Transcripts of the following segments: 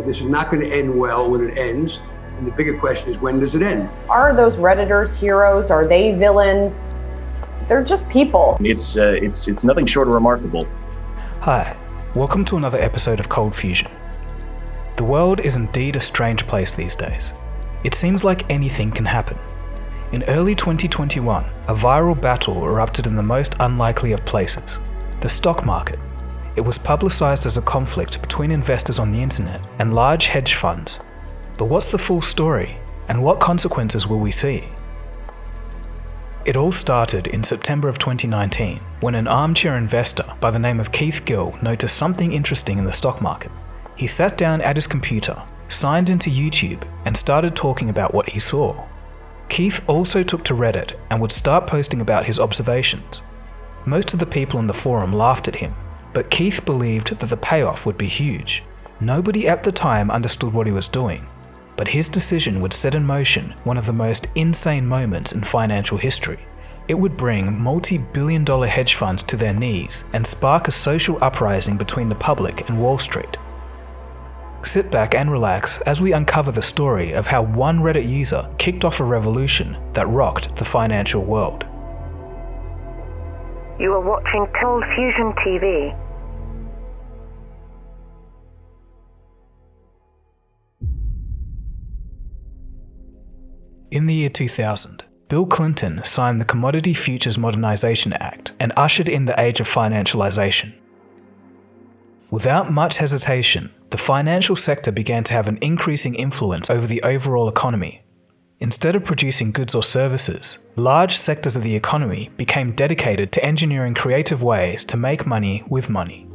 This is not going to end well when it ends. And the bigger question is, when does it end? Are those Redditors heroes? Are they villains? They're just people. It's nothing short of remarkable. Hi, welcome to another episode of ColdFusion. The world is indeed a strange place these days. It seems like anything can happen. In early 2021, a viral battle erupted in the most unlikely of places, the stock market. It was publicized as a conflict between investors on the internet and large hedge funds. But what's the full story, and what consequences will we see? It all started in September of 2019, when an armchair investor by the name of Keith Gill noticed something interesting in the stock market. He sat down at his computer, signed into YouTube, and started talking about what he saw. Keith also took to Reddit and would start posting about his observations. Most of the people in the forum laughed at him, but Keith believed that the payoff would be huge. Nobody at the time understood what he was doing, but his decision would set in motion one of the most insane moments in financial history. It would bring multi-billion-dollar hedge funds to their knees and spark a social uprising between the public and Wall Street. Sit back and relax as we uncover the story of how one Reddit user kicked off a revolution that rocked the financial world. You are watching ColdFusion TV. In the year 2000, Bill Clinton signed the Commodity Futures Modernization Act and ushered in the age of financialization. Without much hesitation, the financial sector began to have an increasing influence over the overall economy. Instead of producing goods or services, large sectors of the economy became dedicated to engineering creative ways to make money with money.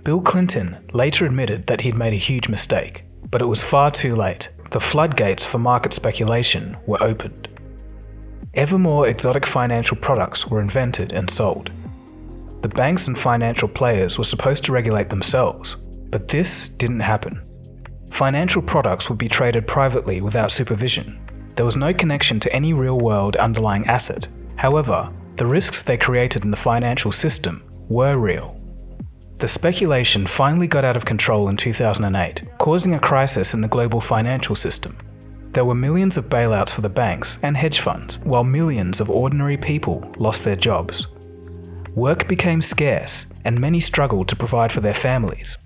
Bill Clinton later admitted that he'd made a huge mistake, but it was far too late. The floodgates for market speculation were opened. Ever more exotic financial products were invented and sold. The banks and financial players were supposed to regulate themselves, but this didn't happen. Financial products would be traded privately without supervision. There was no connection to any real-world underlying asset. However, the risks they created in the financial system were real. The speculation finally got out of control in 2008, causing a crisis in the global financial system. There were millions of bailouts for the banks and hedge funds, while millions of ordinary people lost their jobs. Work became scarce, and many struggled to provide for their families.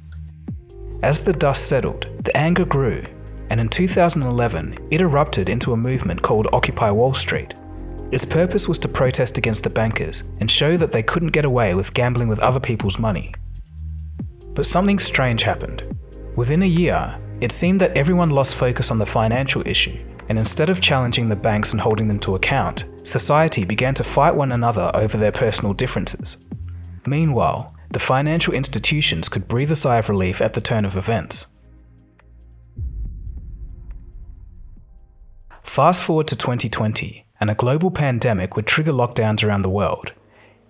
As the dust settled, the anger grew, and in 2011, it erupted into a movement called Occupy Wall Street. Its purpose was to protest against the bankers and show that they couldn't get away with gambling with other people's money. But something strange happened. Within a year, it seemed that everyone lost focus on the financial issue, and instead of challenging the banks and holding them to account, society began to fight one another over their personal differences. Meanwhile, the financial institutions could breathe a sigh of relief at the turn of events. Fast forward to 2020, and a global pandemic would trigger lockdowns around the world.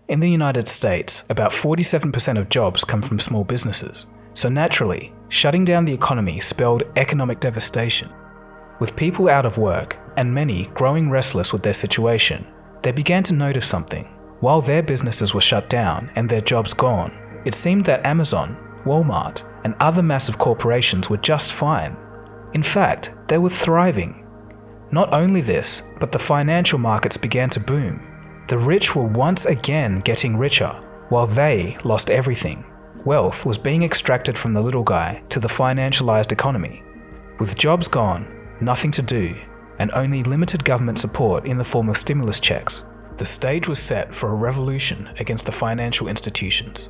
In the United States, about 47% of jobs come from small businesses, so naturally, shutting down the economy spelled economic devastation. With people out of work, and many growing restless with their situation, they began to notice something. While their businesses were shut down and their jobs gone, it seemed that Amazon, Walmart, and other massive corporations were just fine. In fact, they were thriving. Not only this, but the financial markets began to boom. The rich were once again getting richer, while they lost everything. Wealth was being extracted from the little guy to the financialized economy. With jobs gone, nothing to do, and only limited government support in the form of stimulus checks, the stage was set for a revolution against the financial institutions.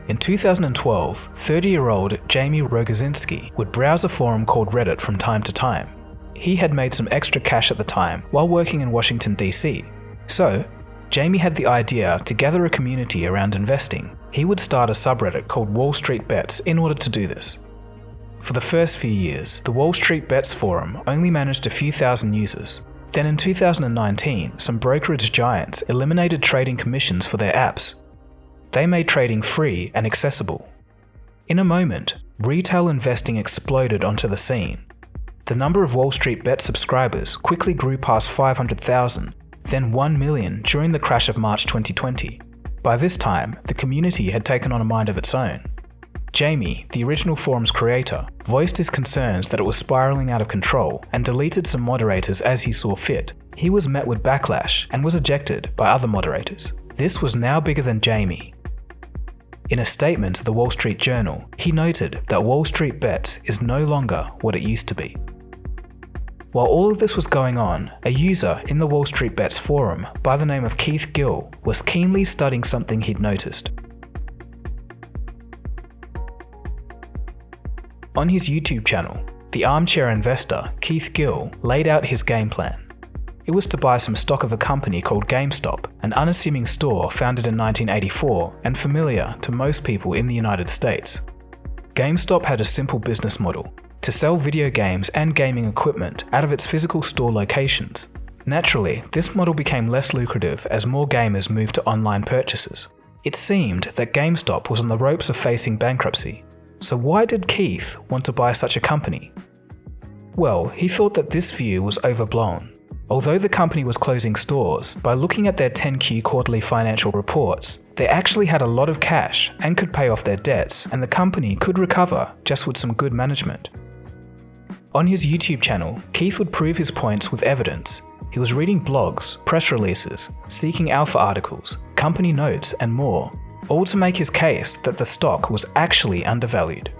In 2012, 30-year-old Jamie Rogozinski would browse a forum called Reddit from time to time. He had made some extra cash at the time while working in Washington, D.C. So, Jamie had the idea to gather a community around investing. He would start a subreddit called Wallstreet Bets in order to do this. For the first few years, the Wallstreet Bets forum only managed a few thousand users. Then in 2019, some brokerage giants eliminated trading commissions for their apps. They made trading free and accessible. In a moment, retail investing exploded onto the scene. The number of Wallstreet Bet subscribers quickly grew past 500,000, then 1 million during the crash of March 2020. By this time, the community had taken on a mind of its own. Jamie, the original forum's creator, voiced his concerns that it was spiraling out of control and deleted some moderators as he saw fit. He was met with backlash and was ejected by other moderators. This was now bigger than Jamie. In a statement to the Wall Street Journal, he noted that Wall Street Bets is no longer what it used to be. While all of this was going on, a user in the Wall Street Bets forum by the name of Keith Gill was keenly studying something he'd noticed. On his YouTube channel, the armchair investor Keith Gill laid out his game plan. It was to buy some stock of a company called GameStop, an unassuming store founded in 1984 and familiar to most people in the United States. GameStop had a simple business model: to sell video games and gaming equipment out of its physical store locations. Naturally, this model became less lucrative as more gamers moved to online purchases. It seemed that GameStop was on the ropes of facing bankruptcy. So why did Keith want to buy such a company? Well, he thought that this view was overblown. Although the company was closing stores, by looking at their 10Q quarterly financial reports, they actually had a lot of cash and could pay off their debts, and the company could recover just with some good management. On his YouTube channel, Keith would prove his points with evidence. He was reading blogs, press releases, seeking alpha articles, company notes, and more, all to make his case that the stock was actually undervalued.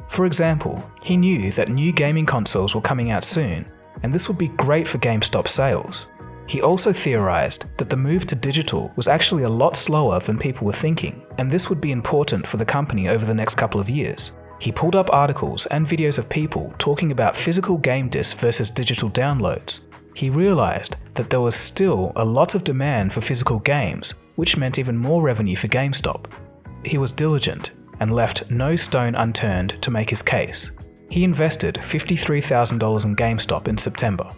For example, he knew that new gaming consoles were coming out soon, and this would be great for GameStop sales. He also theorized that the move to digital was actually a lot slower than people were thinking, and this would be important for the company over the next couple of years. He pulled up articles and videos of people talking about physical game discs versus digital downloads. He realized that there was still a lot of demand for physical games, which meant even more revenue for GameStop. He was diligent and left no stone unturned to make his case. He invested $53,000 in GameStop in September.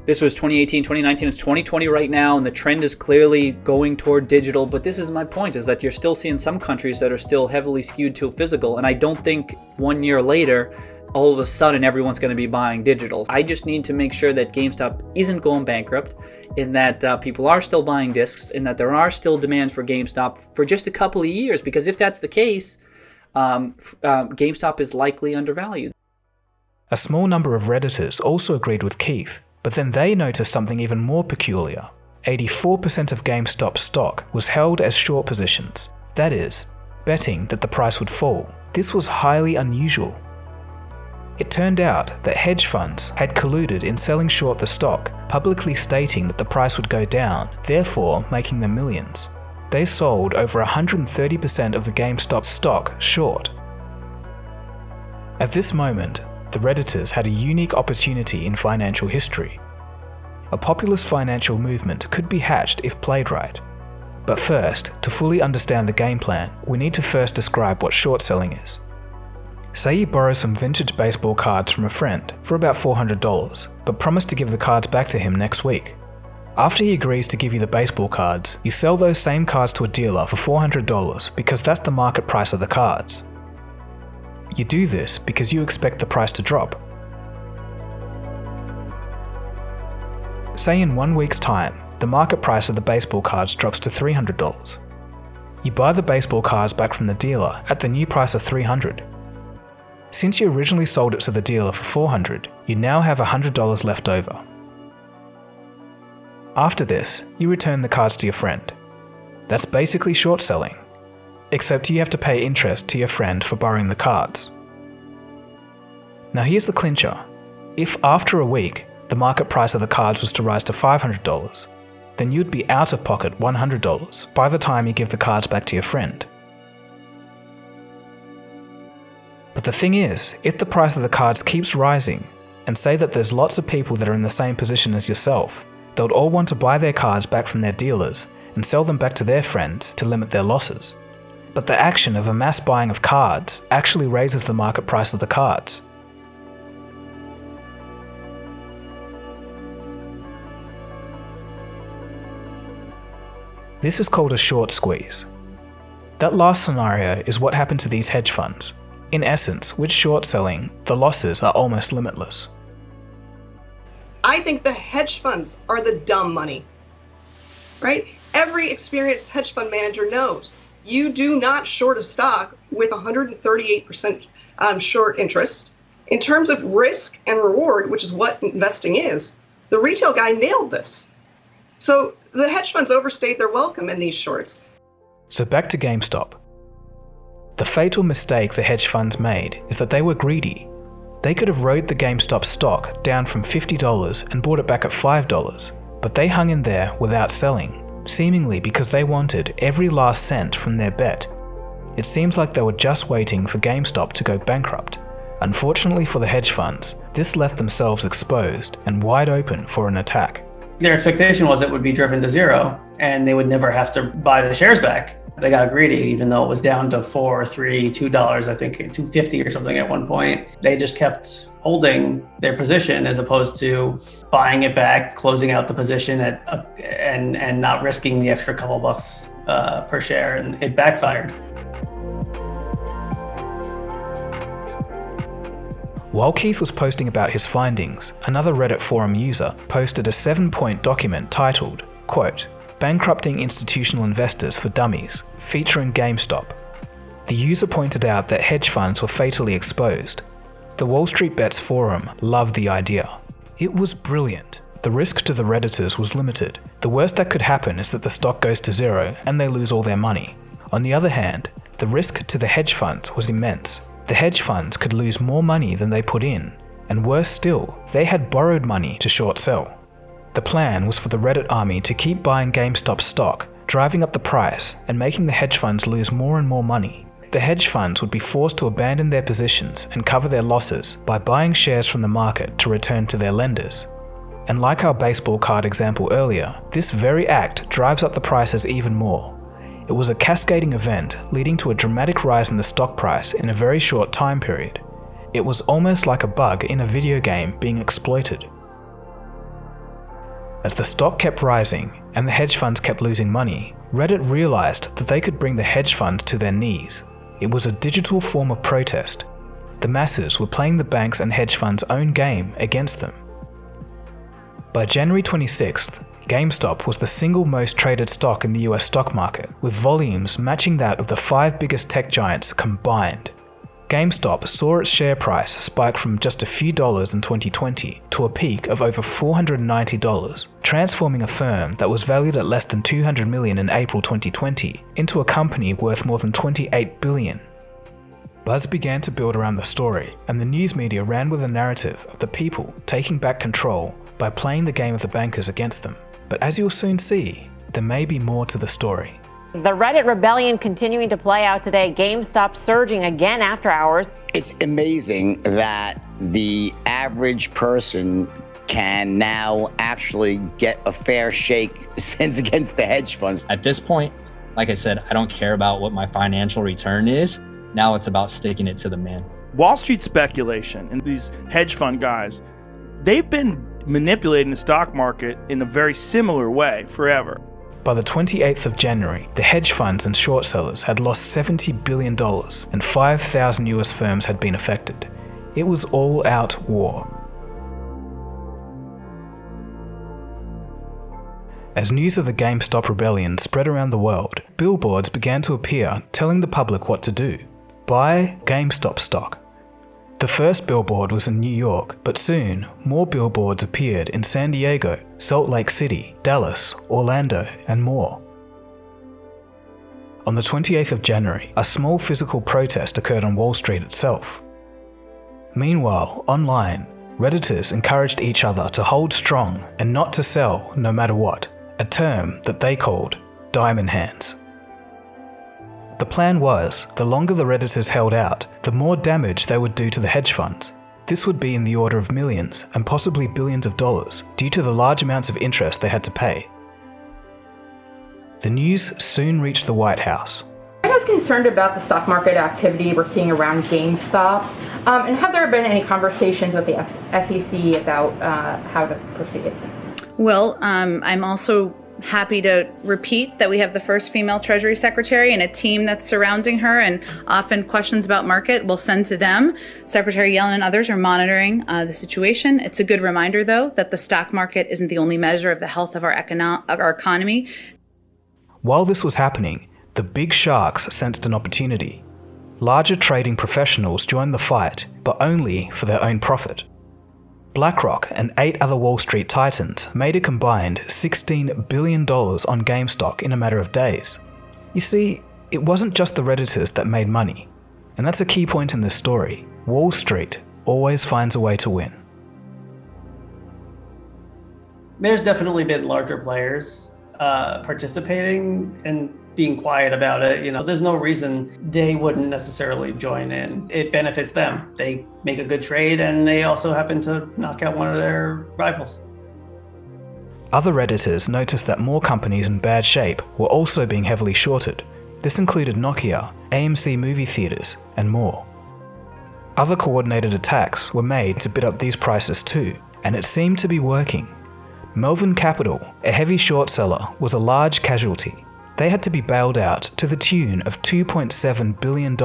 This was 2018, 2019, it's 2020 right now, and the trend is clearly going toward digital, but this is my point, is that you're still seeing some countries that are still heavily skewed to physical, and I don't think 1 year later, all of a sudden everyone's going to be buying digital. I just need to make sure that GameStop isn't going bankrupt, in that people are still buying discs, and that there are still demands for GameStop for just a couple of years, because if that's the case, GameStop is likely undervalued. A small number of Redditors also agreed with Keith, but then they noticed something even more peculiar. 84% of GameStop stock was held as short positions, that is, betting that the price would fall. This was highly unusual. It turned out that hedge funds had colluded in selling short the stock, publicly stating that the price would go down, therefore making them millions. They sold over 130% of the GameStop stock short. At this moment, the Redditors had a unique opportunity in financial history. A populist financial movement could be hatched if played right. But first, to fully understand the game plan, we need to first describe what short selling is. Say you borrow some vintage baseball cards from a friend for about $400, but promise to give the cards back to him next week. After he agrees to give you the baseball cards, you sell those same cards to a dealer for $400 because that's the market price of the cards. You do this because you expect the price to drop. Say in 1 week's time, the market price of the baseball cards drops to $300. You buy the baseball cards back from the dealer at the new price of $300. Since you originally sold it to the dealer for $400, you now have $100 left over. After this, you return the cards to your friend. That's basically short selling, except you have to pay interest to your friend for borrowing the cards. Now here's the clincher. If after a week, the market price of the cards was to rise to $500, then you'd be out of pocket $100 by the time you give the cards back to your friend. But the thing is, if the price of the cards keeps rising, and say that there's lots of people that are in the same position as yourself, they'll all want to buy their cards back from their dealers and sell them back to their friends to limit their losses. But the action of a mass buying of cards actually raises the market price of the cards. This is called a short squeeze. That last scenario is what happened to these hedge funds. In essence, with short selling, the losses are almost limitless. I think the hedge funds are the dumb money, right? Every experienced hedge fund manager knows You do not short a stock with 138% short interest. In terms of risk and reward, which is what investing is, the retail guy nailed this. So the hedge funds overstayed their welcome in these shorts. So back to GameStop. The fatal mistake the hedge funds made is that they were greedy. They could have rode the GameStop stock down from $50 and bought it back at $5, but they hung in there without selling, seemingly because they wanted every last cent from their bet. It seems like they were just waiting for GameStop to go bankrupt. Unfortunately for the hedge funds, this left themselves exposed and wide open for an attack. Their expectation was it would be driven to zero and they would never have to buy the shares back. They got greedy, even though it was down to $4, $3, $2, I think $2.50 or something at one point. They just kept holding their position as opposed to buying it back, closing out the position and not risking the extra couple bucks per share, and it backfired. While Keith was posting about his findings, another Reddit forum user posted a 7-point document titled, quote, "Bankrupting Institutional Investors for Dummies," featuring GameStop. The user pointed out that hedge funds were fatally exposed. The Wallstreet Bets forum loved the idea. It was brilliant. The risk to the Redditors was limited. The worst that could happen is that the stock goes to zero and they lose all their money. On the other hand, the risk to the hedge funds was immense. The hedge funds could lose more money than they put in, and worse still, they had borrowed money to short sell. The plan was for the Reddit army to keep buying GameStop stock, driving up the price and making the hedge funds lose more and more money. The hedge funds would be forced to abandon their positions and cover their losses by buying shares from the market to return to their lenders. And like our baseball card example earlier, this very act drives up the prices even more. It was a cascading event leading to a dramatic rise in the stock price in a very short time period. It was almost like a bug in a video game being exploited. As the stock kept rising and the hedge funds kept losing money, Reddit realized that they could bring the hedge funds to their knees. It was a digital form of protest. The masses were playing the banks and hedge funds' own game against them. By January 26th, GameStop was the single most traded stock in the US stock market, with volumes matching that of the 5 biggest tech giants combined. GameStop saw its share price spike from just a few dollars in 2020 to a peak of over $490, transforming a firm that was valued at less than $200 million in April 2020 into a company worth more than $28 billion. Buzz began to build around the story, and the news media ran with a narrative of the people taking back control by playing the game of the bankers against them. But as you'll soon see, there may be more to the story. The Reddit rebellion continuing to play out today, GameStop surging again after hours. It's amazing that the average person can now actually get a fair shake since against the hedge funds. At this point, like I said, I don't care about what my financial return is. Now it's about sticking it to the man. Wall Street speculation and these hedge fund guys, they've been manipulating the stock market in a very similar way forever. By the 28th of January, the hedge funds and short sellers had lost $70 billion and 5,000 US firms had been affected. It was all-out war. As news of the GameStop rebellion spread around the world, billboards began to appear telling the public what to do. Buy GameStop stock. The first billboard was in New York, but soon more billboards appeared in San Diego, Salt Lake City, Dallas, Orlando, and more. On the 28th of January, a small physical protest occurred on Wall Street itself. Meanwhile, online, Redditors encouraged each other to hold strong and not to sell no matter what, a term that they called diamond hands. The plan was, the longer the Redditors held out, the more damage they would do to the hedge funds. This would be in the order of millions and possibly billions of dollars due to the large amounts of interest they had to pay. The news soon reached the White House. Are you guys concerned about the stock market activity we're seeing around GameStop? And have there been any conversations with the SEC about how to proceed? Well, I'm also happy to repeat that we have the first female Treasury Secretary and a team that's surrounding her, and often questions about market we'll send to them. Secretary Yellen and others are monitoring the situation. It's a good reminder, though, that the stock market isn't the only measure of the health of our economy. While this was happening, The big sharks sensed an opportunity. Larger trading professionals joined the fight, but only for their own profit. BlackRock and 8 other Wall Street titans made a combined $16 billion on GameStop in a matter of days. You see, it wasn't just the Redditors that made money. And that's a key point in this story. Wall Street always finds a way to win. There's definitely been larger players participating and being quiet about it. There's no reason they wouldn't necessarily join in. It benefits them. They make a good trade and they also happen to knock out one of their rivals. Other Redditors noticed that more companies in bad shape were also being heavily shorted. This included Nokia, AMC movie theaters, and more. Other coordinated attacks were made to bid up these prices too, and it seemed to be working. Melvin Capital, a heavy short seller, was a large casualty. They had to be bailed out to the tune of $2.7 billion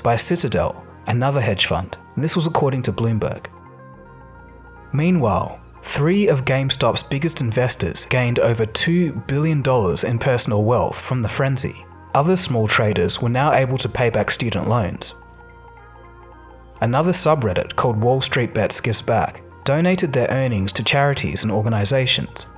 by Citadel, another hedge fund, and this was according to Bloomberg. Meanwhile, 3 of GameStop's biggest investors gained over $2 billion in personal wealth from the frenzy. Other small traders were now able to pay back student loans. Another subreddit called Wall Street Bets Gives Back donated their earnings to charities and organizations.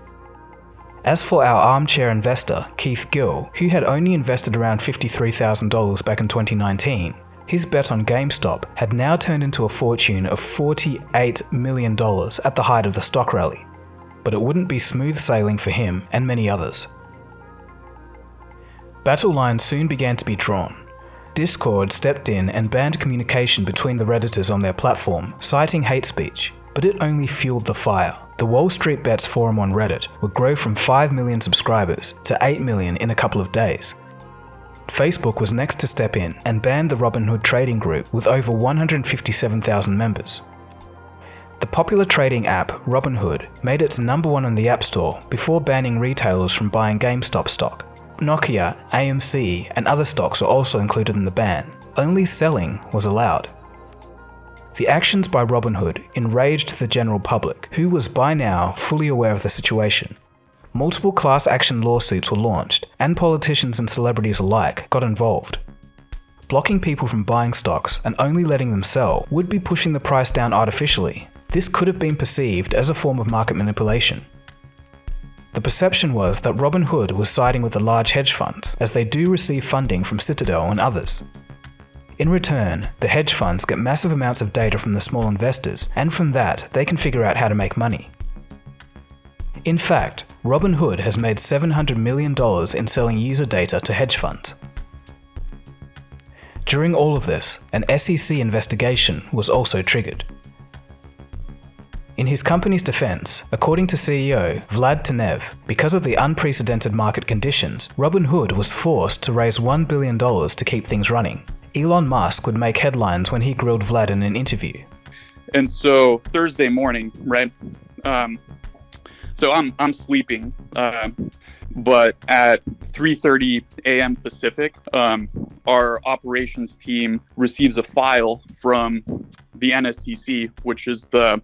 As for our armchair investor, Keith Gill, who had only invested around $53,000 back in 2019, his bet on GameStop had now turned into a fortune of $48 million at the height of the stock rally. But it wouldn't be smooth sailing for him and many others. Battle lines soon began to be drawn. Discord stepped in and banned communication between the Redditors on their platform, citing hate speech, but it only fueled the fire. The Wall Street Bets forum on Reddit would grow from 5 million subscribers to 8 million in a couple of days. Facebook was next to step in and ban the Robinhood trading group with over 157,000 members. The popular trading app Robinhood made its #1 on the App Store before banning retailers from buying GameStop stock. Nokia, AMC, and other stocks were also included in the ban. Only selling was allowed. The actions by Robinhood enraged the general public, who was by now fully aware of the situation. Multiple class action lawsuits were launched, and politicians and celebrities alike got involved. Blocking people from buying stocks and only letting them sell would be pushing the price down artificially. This could have been perceived as a form of market manipulation. The perception was that Robinhood was siding with the large hedge funds, as they do receive funding from Citadel and others. In return, the hedge funds get massive amounts of data from the small investors, and from that, they can figure out how to make money. In fact, Robinhood has made $700 million in selling user data to hedge funds. During all of this, an SEC investigation was also triggered. In his company's defense, according to CEO Vlad Tenev, because of the unprecedented market conditions, Robinhood was forced to raise $1 billion to keep things running. Elon Musk would make headlines when he grilled Vlad in an interview. And so Thursday morning, right? So I'm sleeping, but at 3:30 a.m. Pacific, our operations team receives a file from the NSCC, which is the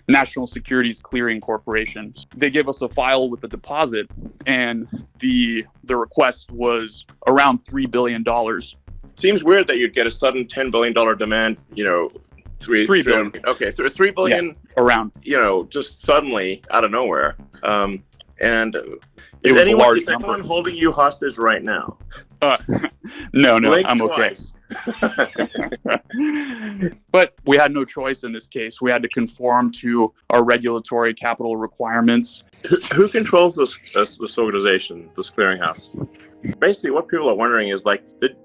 National Securities Clearing Corporation. They give us a file with a deposit, and the request was around $3 billion. Seems weird that you'd get a sudden $10 billion demand, $3 billion. Okay, $3 billion around, just suddenly out of nowhere. And It was a large is anyone number. holding you hostage right now? No, Blink I'm twice. okay. But we had no choice in this case. We had to conform to our regulatory capital requirements. Who controls this organization, this clearinghouse? Basically, what people are wondering is,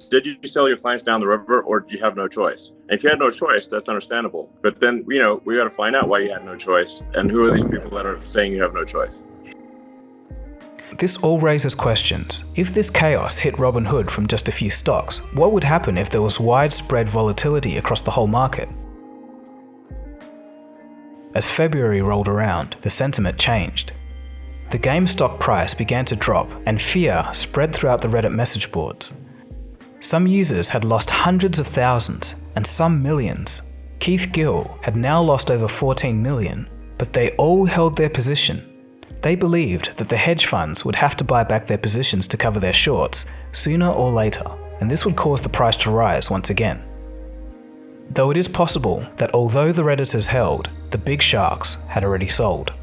did you sell your clients down the river, or did you have no choice? And if you had no choice, that's understandable. But then, we got to find out why you had no choice, and who are these people that are saying you have no choice? This all raises questions. If this chaos hit Robinhood from just a few stocks, what would happen if there was widespread volatility across the whole market? As February rolled around, the sentiment changed. The GameStop price began to drop, and fear spread throughout the Reddit message boards. Some users had lost hundreds of thousands, and some millions. Keith Gill had now lost over 14 million, but they all held their position. They believed that the hedge funds would have to buy back their positions to cover their shorts sooner or later, and this would cause the price to rise once again. Though it is possible that although the Redditors held, the big sharks had already sold.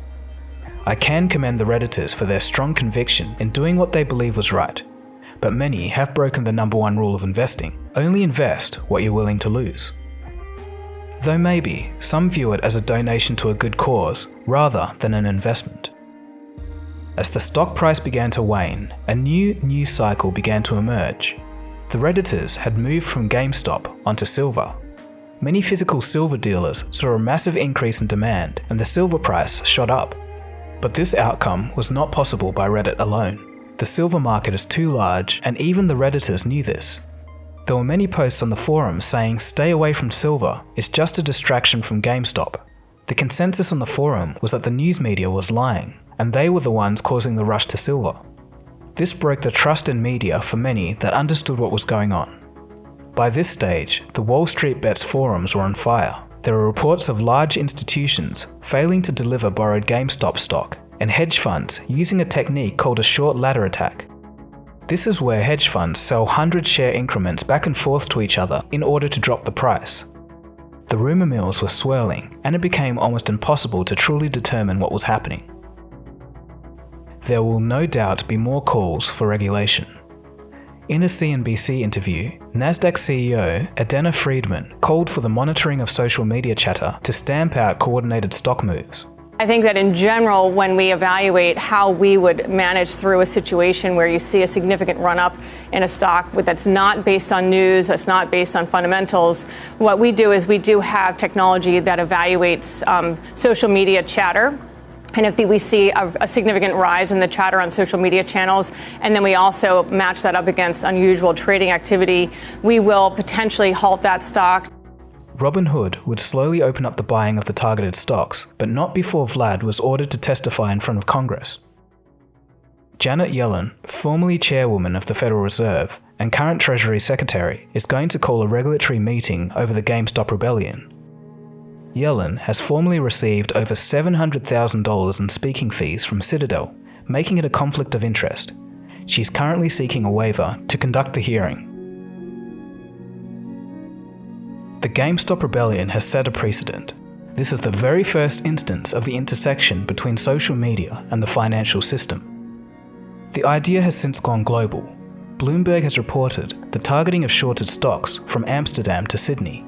I can commend the Redditors for their strong conviction in doing what they believe was right, but many have broken the number one rule of investing: only invest what you're willing to lose. Though maybe some view it as a donation to a good cause rather than an investment. As the stock price began to wane, a new news cycle began to emerge. The Redditors had moved from GameStop onto silver. Many physical silver dealers saw a massive increase in demand and the silver price shot up. But this outcome was not possible by Reddit alone. The silver market is too large, and even the Redditors knew this. There were many posts on the forum saying stay away from silver, it's just a distraction from GameStop. The consensus on the forum was that the news media was lying, and they were the ones causing the rush to silver. This broke the trust in media for many that understood what was going on. By this stage, the Wallstreet Bets forums were on fire. There were reports of large institutions failing to deliver borrowed GameStop stock, and hedge funds using a technique called a short ladder attack. This is where hedge funds sell 100-share increments back and forth to each other in order to drop the price. The rumor mills were swirling, and it became almost impossible to truly determine what was happening. There will no doubt be more calls for regulation. In a CNBC interview, Nasdaq CEO Adena Friedman called for the monitoring of social media chatter to stamp out coordinated stock moves. I think that in general, when we evaluate how we would manage through a situation where you see a significant run-up in a stock that's not based on news, that's not based on fundamentals, what we do is we do have technology that evaluates social media chatter. And if we see a significant rise in the chatter on social media channels, and then we also match that up against unusual trading activity, we will potentially halt that stock. Robinhood would slowly open up the buying of the targeted stocks, but not before Vlad was ordered to testify in front of Congress. Janet Yellen, formerly chairwoman of the Federal Reserve and current Treasury Secretary, is going to call a regulatory meeting over the GameStop rebellion. Yellen has formally received over $700,000 in speaking fees from Citadel, making it a conflict of interest. She's currently seeking a waiver to conduct the hearing. The GameStop rebellion has set a precedent. This is the very first instance of the intersection between social media and the financial system. The idea has since gone global. Bloomberg has reported the targeting of shorted stocks from Amsterdam to Sydney.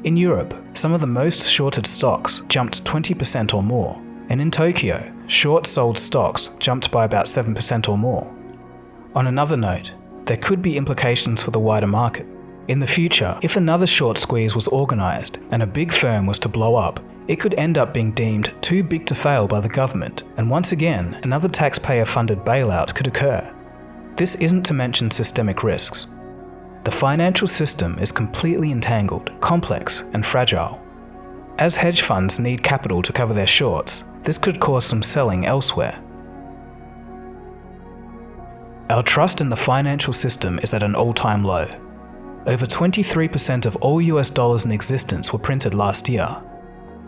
In Europe, some of the most shorted stocks jumped 20% or more, and in Tokyo, short sold stocks jumped by about 7% or more. On another note, there could be implications for the wider market. In the future, if another short squeeze was organized and a big firm was to blow up, it could end up being deemed too big to fail by the government, and once again, another taxpayer-funded bailout could occur. This isn't to mention systemic risks. The financial system is completely entangled, complex, and fragile. As hedge funds need capital to cover their shorts, this could cause some selling elsewhere. Our trust in the financial system is at an all-time low. Over 23% of all US dollars in existence were printed last year.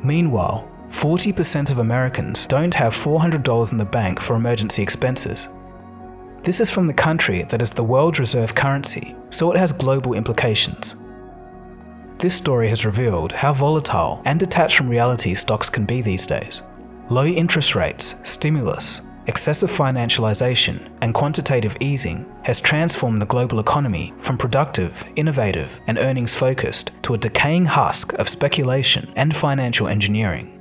Meanwhile, 40% of Americans don't have $400 in the bank for emergency expenses. This is from the country that is the world's reserve currency, so it has global implications. This story has revealed how volatile and detached from reality stocks can be these days. Low interest rates, stimulus, excessive financialization, and quantitative easing has transformed the global economy from productive, innovative, and earnings-focused to a decaying husk of speculation and financial engineering.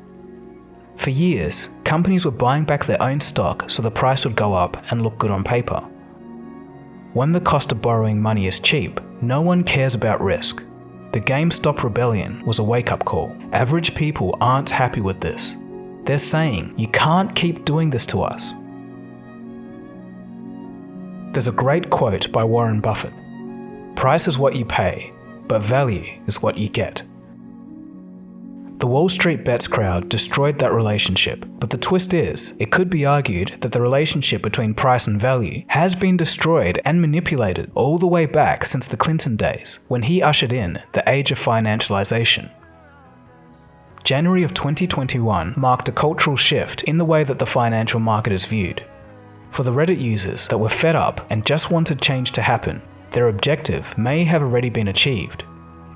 For years, companies were buying back their own stock so the price would go up and look good on paper. When the cost of borrowing money is cheap, no one cares about risk. The GameStop rebellion was a wake-up call. Average people aren't happy with this. They're saying, you can't keep doing this to us. There's a great quote by Warren Buffett. Price is what you pay, but value is what you get. The Wallstreet Bets crowd destroyed that relationship, but the twist is, it could be argued that the relationship between price and value has been destroyed and manipulated all the way back since the Clinton days, when he ushered in the age of financialization. January of 2021 marked a cultural shift in the way that the financial market is viewed. For the Reddit users that were fed up and just wanted change to happen, their objective may have already been achieved.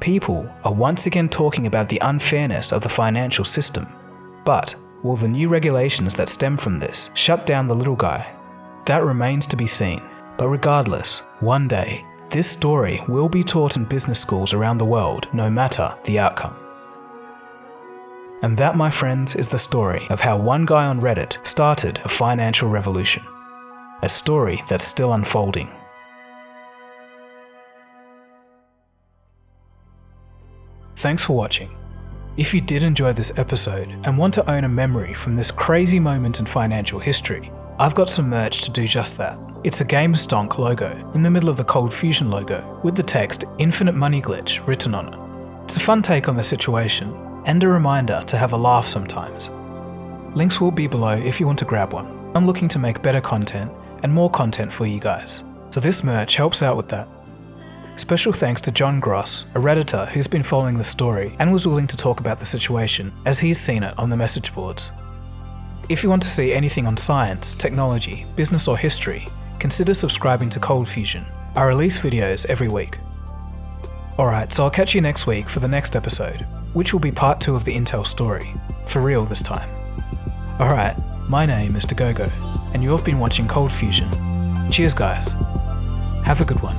People are once again talking about the unfairness of the financial system. But will the new regulations that stem from this shut down the little guy? That remains to be seen. But regardless, one day, this story will be taught in business schools around the world, no matter the outcome. And that, my friends, is the story of how one guy on Reddit started a financial revolution. A story that's still unfolding. Thanks for watching. If you did enjoy this episode and want to own a memory from this crazy moment in financial history, I've got some merch to do just that. It's a GameStop logo in the middle of the ColdFusion logo with the text "Infinite Money Glitch" written on it. It's a fun take on the situation and a reminder to have a laugh sometimes. Links will be below if you want to grab one. I'm looking to make better content and more content for you guys, so this merch helps out with that. Special thanks to John Gross, a Redditor who's been following the story and was willing to talk about the situation as he's seen it on the message boards. If you want to see anything on science, technology, business or history, consider subscribing to ColdFusion. I release videos every week. Alright, so I'll catch you next week for the next episode, which will be part 2 of the Intel story, for real this time. Alright, my name is Dagogo, and you have been watching ColdFusion. Cheers guys, have a good one.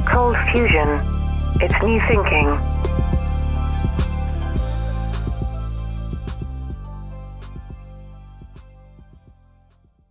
ColdFusion. It's new thinking.